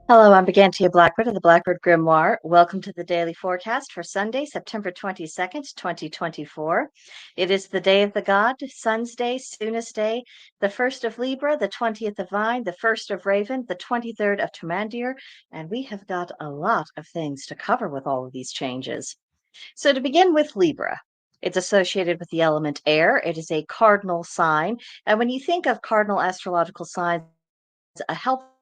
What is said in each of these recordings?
Hello, I'm Brigantia Blackbird of the Blackbird Grimoire. Welcome to the daily forecast for Sunday, September 22nd, 2024. It is the day of the god, Sun's day, Suna's day, the 1st of Libra, the 20th of Vine, the 1st of Raven, the 23rd of Tumandir, and we have got a lot of things to cover with all of these changes. So to begin with Libra, it's associated with the element air. It is a cardinal sign. And when you think of cardinal astrological signs, a helpful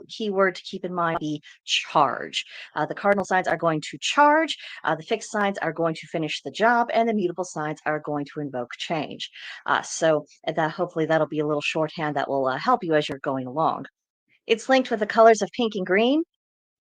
keyword to keep in mind be charge. The cardinal signs are going to charge, the fixed signs are going to finish the job, and the mutable signs are going to invoke change. So that hopefully that'll be a little shorthand that will help you as you're going along. It's linked with the colors of pink and green.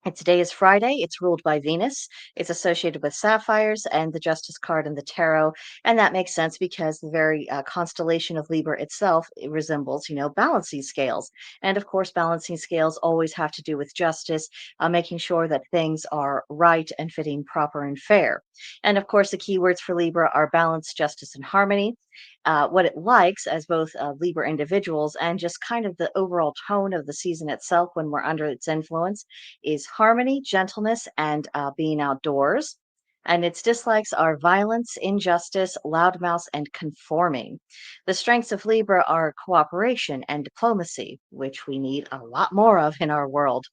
Its day is Friday. It's ruled by Venus. It's associated with sapphires and the Justice card in the tarot, and that makes sense because the very constellation of Libra itself it resembles, balancing scales. And of course, balancing scales always have to do with justice, making sure that things are right and fitting, proper and fair. And of course, the keywords for Libra are balance, justice, and harmony. What it likes as both Libra individuals and just kind of the overall tone of the season itself when we're under its influence is harmony, gentleness, and being outdoors. And its dislikes are violence, injustice, loudmouth, and conforming. The strengths of Libra are cooperation and diplomacy, which we need a lot more of in our world.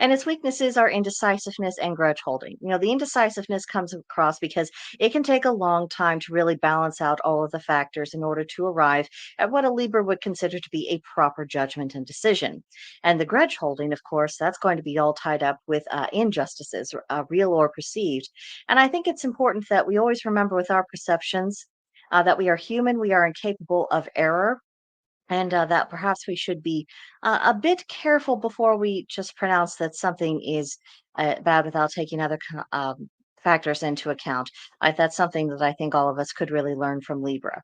And its weaknesses are indecisiveness and grudge holding. The indecisiveness comes across because it can take a long time to really balance out all of the factors in order to arrive at what a Libra would consider to be a proper judgment and decision. And the grudge holding, of course, that's going to be all tied up with injustices, real or perceived. And I think it's important that we always remember with our perceptions that we are human, we are incapable of error, and that perhaps we should be a bit careful before we just pronounce that something is bad without taking other factors into account. That's something that I think all of us could really learn from Libra.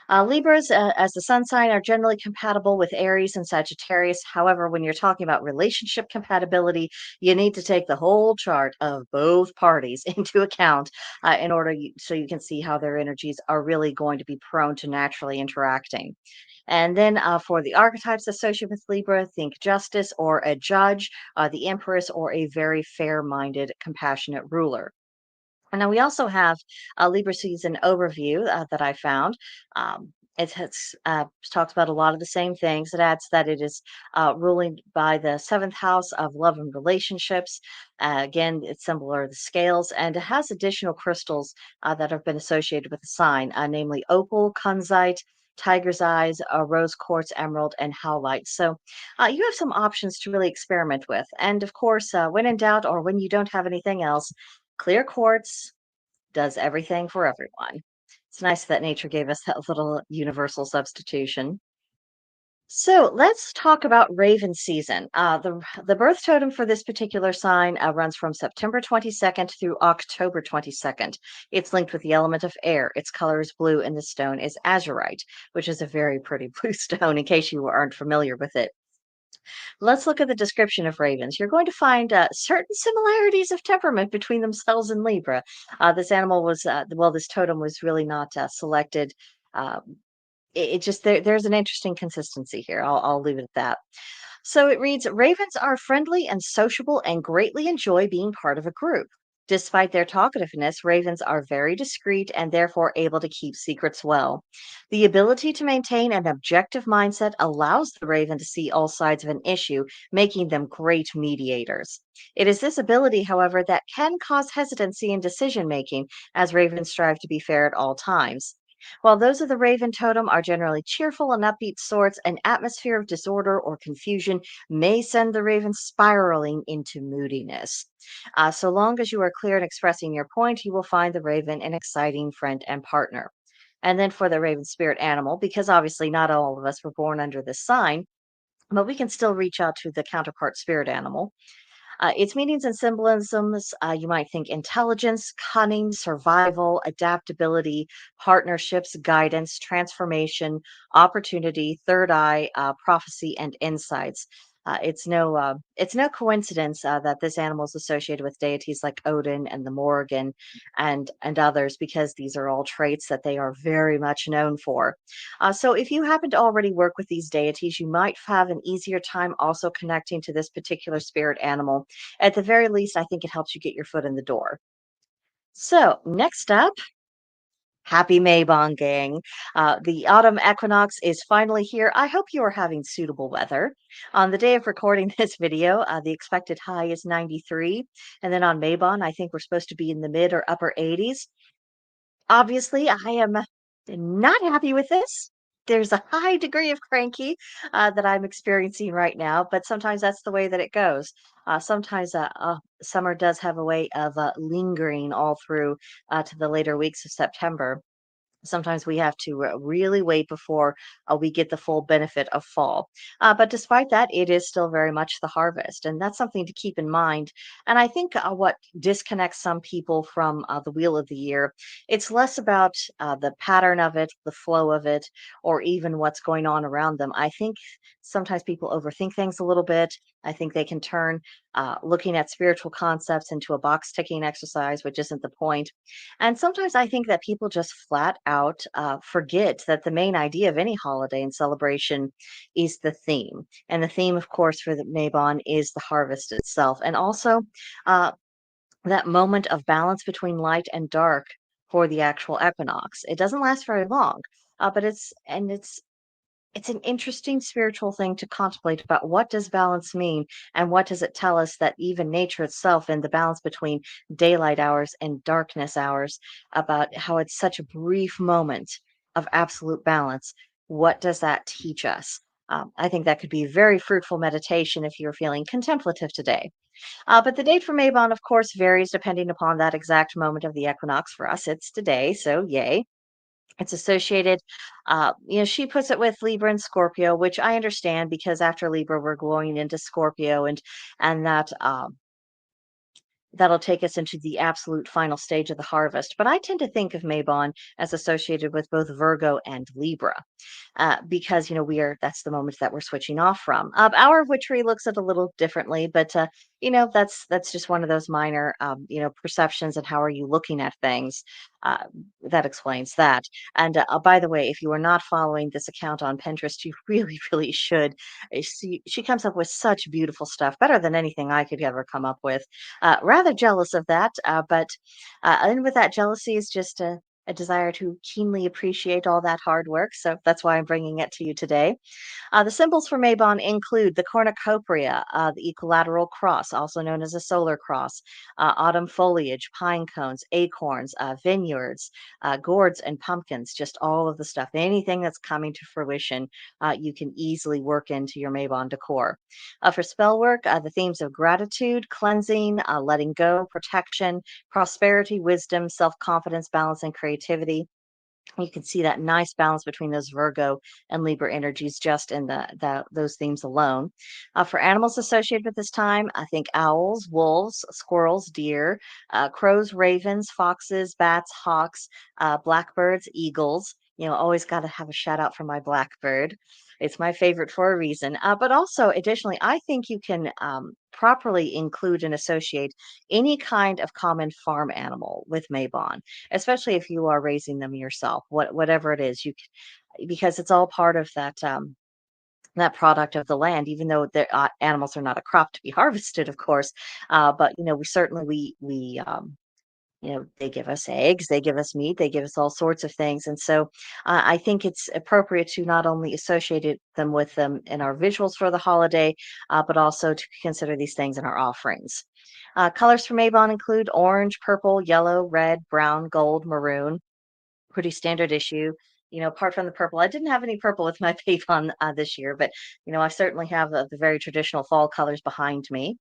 Libras, as the sun sign, are generally compatible with Aries and Sagittarius. However, when you're talking about relationship compatibility, you need to take the whole chart of both parties into account in order so you can see how their energies are really going to be prone to naturally interacting. And then for the archetypes associated with Libra, think justice or a judge, the empress, or a very fair minded, compassionate ruler. And then we also have a Libra season overview that I found. It has talks about a lot of the same things. It adds that it is ruling by the seventh house of love and relationships. Again, its symbol are the scales, and it has additional crystals that have been associated with the sign, namely opal, kunzite, tiger's eyes, rose quartz, emerald, and howlite. So you have some options to really experiment with. And of course, when in doubt or when you don't have anything else, clear quartz does everything for everyone. It's nice that nature gave us that little universal substitution. So let's talk about Raven season. The birth totem for this particular sign runs from September 22nd through October 22nd. It's linked with the element of air. Its color is blue, and the stone is azurite, which is a very pretty blue stone. In case you aren't familiar with it. Let's look at the description of ravens. You're going to find certain similarities of temperament between themselves and Libra. This animal was, this totem was really not selected. Um, it just, there's an interesting consistency here. I'll leave it at that. So it reads Ravens are friendly and sociable and greatly enjoy being part of a group. Despite their talkativeness, ravens are very discreet and therefore able to keep secrets well. The ability to maintain an objective mindset allows the raven to see all sides of an issue, making them great mediators. It is this ability, however, that can cause hesitancy in decision making, as ravens strive to be fair at all times. While those of the raven totem are generally cheerful and upbeat sorts, an atmosphere of disorder or confusion may send the raven spiraling into moodiness. So long as you are clear in expressing your point, you will find the raven an exciting friend and partner. And then for the raven spirit animal, because obviously not all of us were born under this sign, but we can still reach out to the counterpart spirit animal. Its meanings and symbolisms, you might think intelligence, cunning, survival, adaptability, partnerships, guidance, transformation, opportunity, third eye, prophecy, and insights. It's no coincidence that this animal is associated with deities like Odin and the Morrigan and others, because these are all traits that they are very much known for. So if you happen to already work with these deities, you might have an easier time also connecting to this particular spirit animal. At the very least, I think it helps you get your foot in the door. So next up, happy Maybon gang. The autumn equinox is finally here. I hope you are having suitable weather. On the day of recording this video, the expected high is 93. And then on Maybon, I think we're supposed to be in the mid or upper 80s. Obviously, I am not happy with this. There's a high degree of cranky that I'm experiencing right now, but sometimes that's the way that it goes. Sometimes summer does have a way of lingering all through to the later weeks of September. Sometimes we have to really wait before we get the full benefit of fall. But despite that, it is still very much the harvest. And that's something to keep in mind. And I think what disconnects some people from the wheel of the year, it's less about the pattern of it, the flow of it, or even what's going on around them. I think sometimes people overthink things a little bit. I think they can turn looking at spiritual concepts into a box ticking exercise, which isn't the point. And sometimes I think that people just flat out forget that the main idea of any holiday and celebration is the theme. And the theme, of course, for the Mabon is the harvest itself. And also uh, that moment of balance between light and dark for the actual equinox. It doesn't last very long, but it's an interesting spiritual thing to contemplate about what does balance mean, and what does it tell us that even nature itself, and the balance between daylight hours and darkness hours, about how it's such a brief moment of absolute balance. What does that teach us? I think that could be very fruitful meditation if you're feeling contemplative today. But the date for Mabon, of course, varies depending upon that exact moment of the equinox. For us, it's today, so yay. It's associated, she puts it with Libra and Scorpio, which I understand, because after Libra, we're going into Scorpio, and that'll take us into the absolute final stage of the harvest. But I tend to think of Mabon as associated with both Virgo and Libra, because that's the moment that we're switching off from. Our witchery looks at a little differently, but that's just one of those minor perceptions, and how are you looking at things. Uh, that explains that. And by the way, if you are not following this account on Pinterest, you really, really should. She comes up with such beautiful stuff, better than anything I could ever come up with. Rather jealous of that, but and with that jealousy is just a desire to keenly appreciate all that hard work. So that's why I'm bringing it to you today. The symbols for Mabon include the cornucopia, the equilateral cross, also known as a solar cross, autumn foliage, pine cones, acorns, vineyards, gourds, and pumpkins, just all of the stuff. Anything that's coming to fruition, you can easily work into your Mabon decor. For spell work, the themes of gratitude, cleansing, letting go, protection, prosperity, wisdom, self confidence, balance, and creativity. You can see that nice balance between those Virgo and Libra energies just in those themes alone. For animals associated with this time, I think owls, wolves, squirrels, deer, crows, ravens, foxes, bats, hawks, blackbirds, eagles. Always got to have a shout out for my blackbird. It's my favorite for a reason. But also, additionally, I think you can properly include and associate any kind of common farm animal with Mabon, especially if you are raising them yourself, whatever it is, because it's all part of that product of the land, even though the animals are not a crop to be harvested, of course. But we certainly they give us eggs, they give us meat, they give us all sorts of things. And so I think it's appropriate to not only associate them with them in our visuals for the holiday, but also to consider these things in our offerings. Colors for Mabon include orange, purple, yellow, red, brown, gold, maroon. Pretty standard issue. Apart from the purple, I didn't have any purple with my Mabon this year, but I certainly have the very traditional fall colors behind me.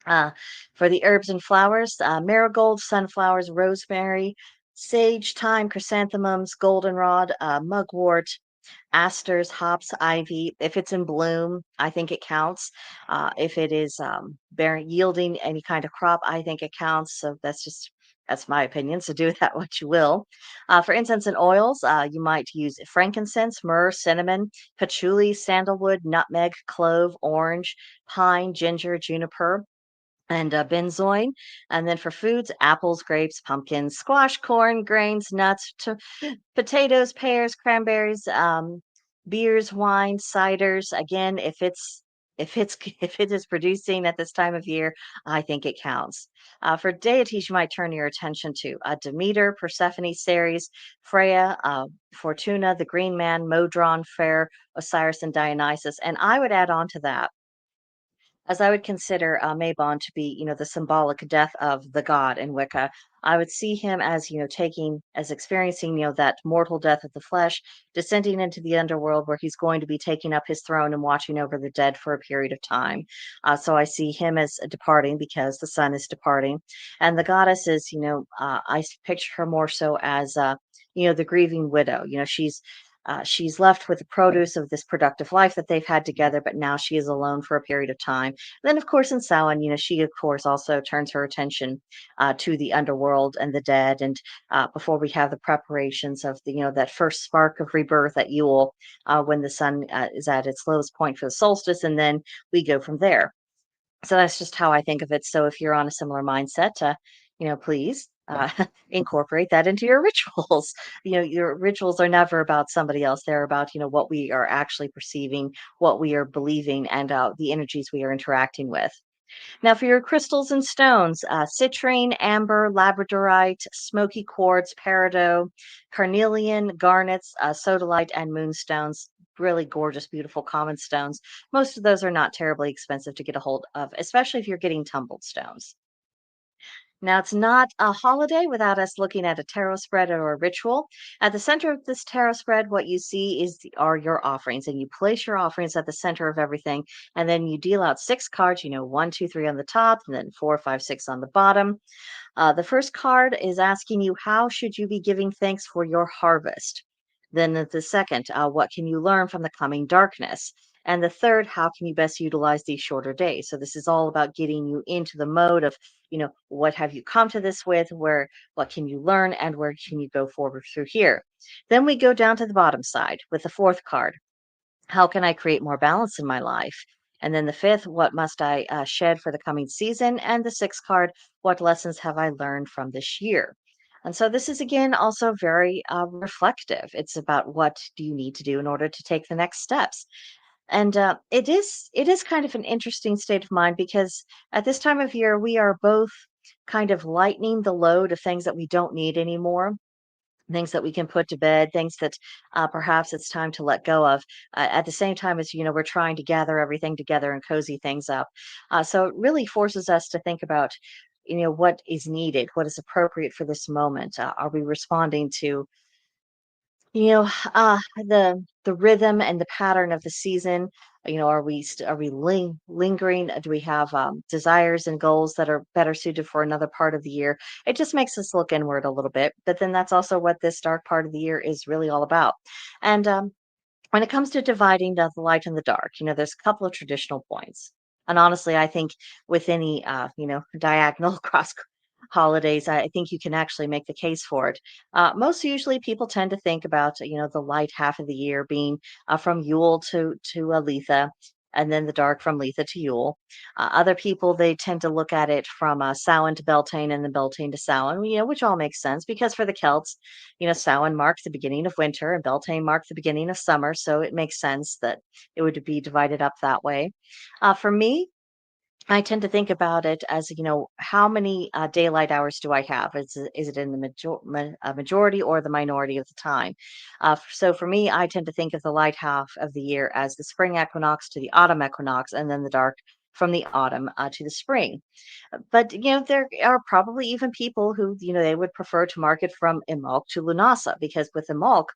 Uh, for the herbs and flowers, marigold, sunflowers, rosemary, sage, thyme, chrysanthemums, goldenrod, mugwort, asters, hops, ivy. If it's in bloom, I think it counts. If it is bearing, yielding any kind of crop, I think it counts. So that's just That's my opinion, so do with that what you will. For incense and oils, you might use frankincense, myrrh, cinnamon, patchouli, sandalwood, nutmeg, clove, orange, pine, ginger, juniper, and benzoin. And then for foods, apples, grapes, pumpkins, squash, corn, grains, nuts, potatoes, pears, cranberries, beers, wine, ciders. Again, if it's if it is producing at this time of year, I think it counts. For deities, you might turn your attention to Demeter, Persephone, Ceres, Freya, Fortuna, the Green Man, Modron, Fair, Osiris, and Dionysus. And I would add on to that, as I would consider Mabon to be, the symbolic death of the god in Wicca. I would see him as, experiencing, that mortal death of the flesh, descending into the underworld where he's going to be taking up his throne and watching over the dead for a period of time. So I see him as departing because the sun is departing. And the goddess is, picture her more so as, the grieving widow. She's left with the produce of this productive life that they've had together, but now she is alone for a period of time. Then, of course, in Samhain, she, of course, also turns her attention to the underworld and the dead. And before we have the preparations of that first spark of rebirth at Yule, when the sun is at its lowest point for the solstice, and then we go from there. So that's just how I think of it. So if you're on a similar mindset, please incorporate that into your rituals. Your rituals are never about somebody else. They're about, what we are actually perceiving, what we are believing, and the energies we are interacting with. Now, for your crystals and stones, citrine, amber, labradorite, smoky quartz, peridot, carnelian, garnets, sodalite, and moonstones. Really gorgeous, beautiful common stones. Most of those are not terribly expensive to get a hold of, especially if you're getting tumbled stones. Now, it's not a holiday without us looking at a tarot spread or a ritual. At the center of this tarot spread, what you see are your offerings, and you place your offerings at the center of everything, and then you deal out six cards. One, two, three on the top, and then four, five, six on the bottom. The first card is asking you, how should you be giving thanks for your harvest? Then the second, what can you learn from the coming darkness? And the third, how can you best utilize these shorter days? So this is all about getting you into the mode of, what have you come to this with? What can you learn? And where can you go forward through here? Then we go down to the bottom side with the fourth card. How can I create more balance in my life? And then the fifth, what must I shed for the coming season? And the sixth card, what lessons have I learned from this year? And so this is again also very reflective. It's about what do you need to do in order to take the next steps. And it is kind of an interesting state of mind because at this time of year we are both kind of lightening the load of things that we don't need anymore, things that we can put to bed, things that perhaps it's time to let go of. At the same time as we're trying to gather everything together and cozy things up. So it really forces us to think about, what is needed, what is appropriate for this moment. Are we responding to you know, the rhythm and the pattern of the season? Are we lingering? Do we have desires and goals that are better suited for another part of the year? It just makes us look inward a little bit. But then that's also what this dark part of the year is really all about. And when it comes to dividing the light and the dark, there's a couple of traditional points. And honestly, I think with any, diagonal cross holidays, I think you can actually make the case for it. Most usually, people tend to think about, the light half of the year being from Yule to Letha, and then the dark from Letha to Yule. Other people, they tend to look at it from Samhain to Beltane and then Beltane to Samhain, which all makes sense because for the Celts, Samhain marks the beginning of winter and Beltane marks the beginning of summer. So it makes sense that it would be divided up that way. For me, I tend to think about it as, how many daylight hours do I have? Is it in the majority or the minority of the time? So for me, I tend to think of the light half of the year as the spring equinox to the autumn equinox, and then the dark from the autumn to the spring. But there are probably even people who they would prefer to mark it from Imbolc to Lunasa, because with Imbolc,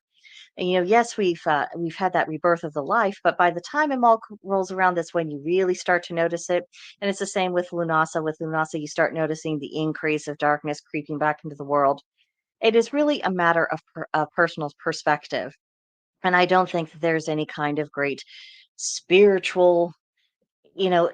and, yes, we've had that rebirth of the life, but by the time Imbolc rolls around, that's when you really start to notice it. And it's the same with Lunasa. With Lunasa, you start noticing the increase of darkness creeping back into the world. It is really a matter of personal perspective. And I don't think that there's any kind of great spiritual, you know,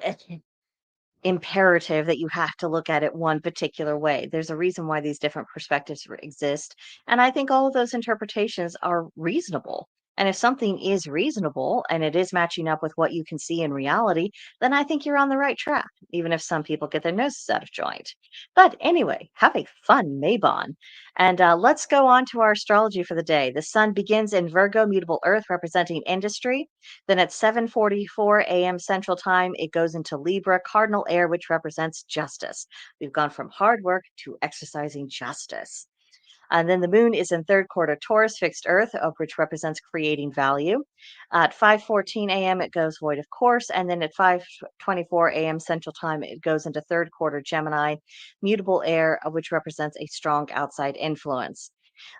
imperative that you have to look at it one particular way. There's a reason why these different perspectives exist. And I think all of those interpretations are reasonable. And if something is reasonable and it is matching up with what you can see in reality, then I think you're on the right track, even if some people get their noses out of joint. But anyway, have a fun Mabon. And let's go on to our astrology for the day. The sun begins in Virgo, mutable earth, representing industry. Then at 7:44 a.m. Central Time, it goes into Libra, cardinal air, which represents justice. We've gone from hard work to exercising justice. And then the moon is in third quarter Taurus, fixed earth, which represents creating value. At 5:14 a.m., it goes void of course. And then at 5:24 a.m. Central Time, it goes into third quarter Gemini, mutable air, which represents a strong outside influence.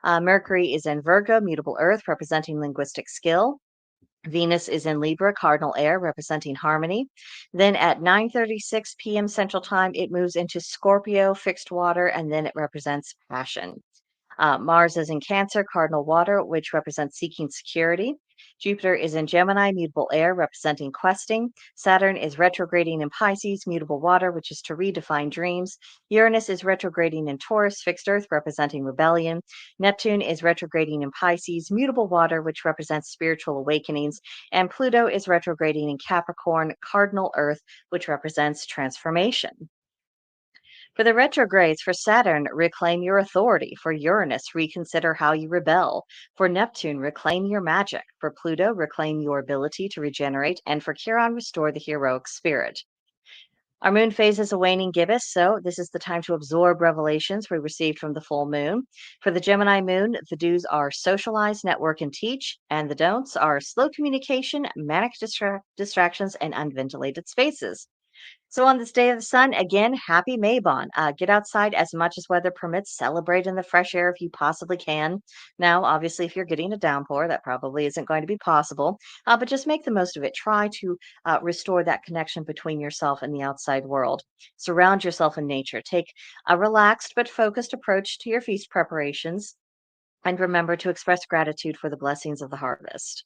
Mercury is in Virgo, mutable earth, representing linguistic skill. Venus is in Libra, cardinal air, representing harmony. Then at 9:36 p.m. Central Time, it moves into Scorpio, fixed water, and then it represents passion. Mars is in Cancer, cardinal water, which represents seeking security. Jupiter is in Gemini, mutable air, representing questing. Saturn is retrograding in Pisces, mutable water, which is to redefine dreams. Uranus is retrograding in Taurus, fixed earth, representing rebellion. Neptune is retrograding in Pisces, mutable water, which represents spiritual awakenings. And Pluto is retrograding in Capricorn, cardinal earth, which represents transformation. For the retrogrades, for Saturn, reclaim your authority. For Uranus, reconsider how you rebel. For Neptune, reclaim your magic. For Pluto, reclaim your ability to regenerate. And for Chiron, restore the heroic spirit. Our moon phase is a waning gibbous, so this is the time to absorb revelations we received from the full moon. For the Gemini moon, the do's are socialize, network, and teach, and the don'ts are slow communication, manic distractions, and unventilated spaces. So on this day of the sun, again, happy Mabon. Get outside as much as weather permits. Celebrate in the fresh air if you possibly can. Now, obviously, if you're getting a downpour, that probably isn't going to be possible. But just make the most of it. Try to restore that connection between yourself and the outside world. Surround yourself in nature. Take a relaxed but focused approach to your feast preparations. And remember to express gratitude for the blessings of the harvest.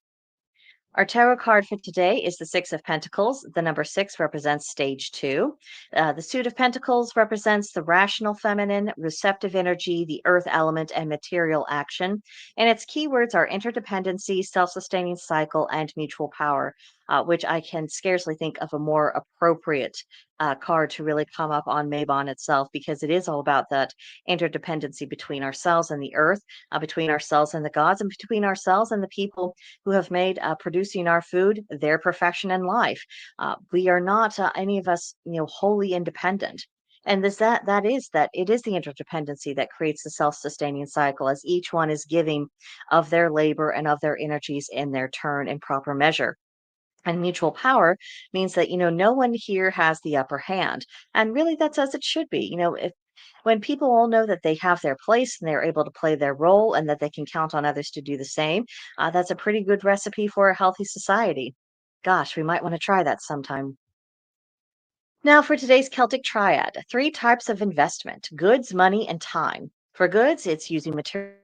Our tarot card for today is the Six of Pentacles. The number six represents stage two. The Suit of Pentacles represents the rational feminine, receptive energy, the earth element, and material action. And its keywords are interdependency, self sustaining cycle, and mutual power, which I can scarcely think of a more appropriate card to really come up on Mabon itself, because it is all about that interdependency between ourselves and the earth, between ourselves and the gods, and between ourselves and the people who have made producing our food their profession in life. We are not any of us, wholly independent. And this that it is the interdependency that creates the self-sustaining cycle, as each one is giving of their labor and of their energies in their turn in proper measure. And mutual power means that, no one here has the upper hand. And really, that's as it should be. If when people all know that they have their place and they're able to play their role and that they can count on others to do the same, that's a pretty good recipe for a healthy society. Gosh, we might want to try that sometime. Now, for today's Celtic triad, three types of investment: goods, money, and time. For goods, it's using materials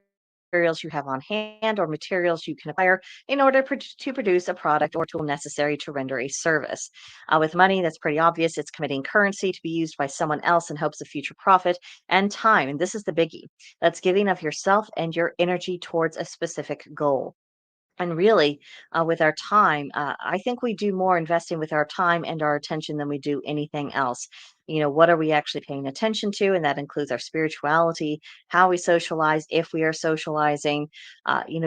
you have on hand or materials you can acquire in order to produce a product or tool necessary to render a service. With money, that's pretty obvious. It's committing currency to be used by someone else in hopes of future profit. And time, and this is the biggie, that's giving of yourself and your energy towards a specific goal. And really, with our time, I think we do more investing with our time and our attention than we do anything else. What are we actually paying attention to? And that includes our spirituality, how we socialize, if we are socializing,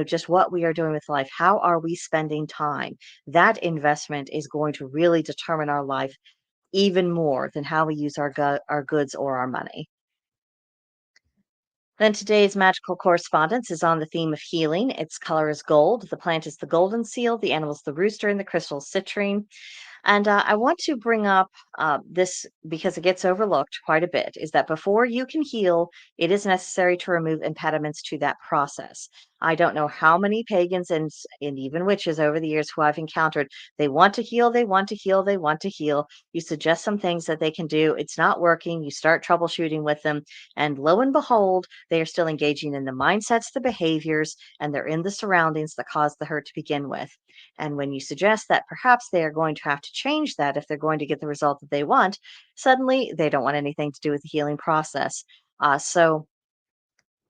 just what we are doing with life. How are we spending time? That investment is going to really determine our life even more than how we use our goods or our money. Then today's magical correspondence is on the theme of healing. Its color is gold. The plant is the golden seal. The animal is the rooster, and the crystal is citrine. And I want to bring up this because it gets overlooked quite a bit, is that before you can heal, it is necessary to remove impediments to that process. I don't know how many pagans and even witches over the years who I've encountered. They want to heal, they want to heal, they want to heal. You suggest some things that they can do. It's not working. You start troubleshooting with them. And lo and behold, they are still engaging in the mindsets, the behaviors, and they're in the surroundings that caused the hurt to begin with. And when you suggest that perhaps they are going to have to change that if they're going to get the result that they want, suddenly they don't want anything to do with the healing process. So,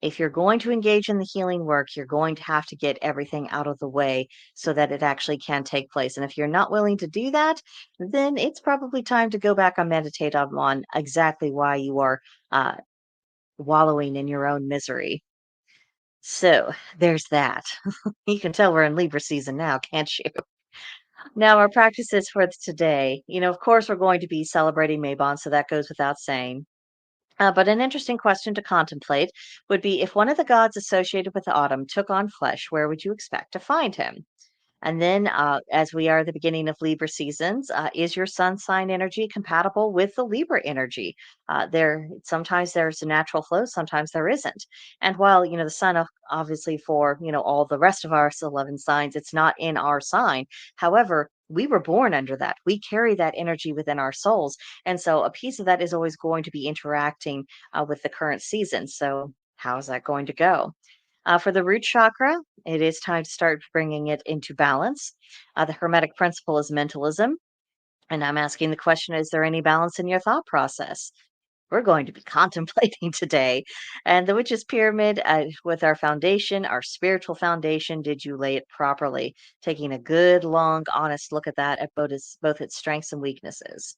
if you're going to engage in the healing work, you're going to have to get everything out of the way so that it actually can take place. And if you're not willing to do that, then it's probably time to go back and meditate on exactly why you are uh, wallowing in your own misery. So there's that. You can tell we're in Libra season now, can't you? Now, our practices for today, of course, we're going to be celebrating Mabon, so that goes without saying. But an interesting question to contemplate would be if one of the gods associated with autumn took on flesh, where would you expect to find him? And then, as we are at the beginning of Libra seasons, is your sun sign energy compatible with the Libra energy? There, sometimes there's a natural flow, sometimes there isn't. And while the sun, obviously, for all the rest of our 11 signs, it's not in our sign. However, we were born under that. We carry that energy within our souls, and so a piece of that is always going to be interacting with the current season. So, how is that going to go? For the root chakra, it is time to start bringing it into balance. The Hermetic principle is mentalism. And I'm asking the question, is there any balance in your thought process? We're going to be contemplating today. And the witch's pyramid, with our foundation, our spiritual foundation, did you lay it properly? Taking a good, long, honest look at that at both its strengths and weaknesses.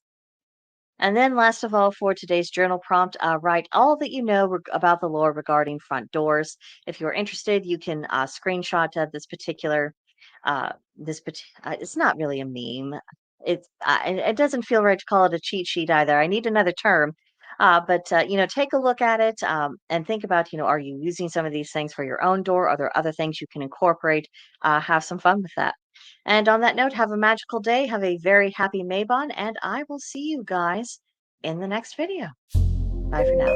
And then, last of all, for today's journal prompt, write all that you know about the lore regarding front doors. If you're interested, you can screenshot It's not really a meme. It doesn't feel right to call it a cheat sheet either. I need another term. But take a look at it and think about, are you using some of these things for your own door? Are there other things you can incorporate? Have some fun with that. And on that note, have a magical day. Have a very happy Mabon, and I will see you guys in the next video. Bye for now.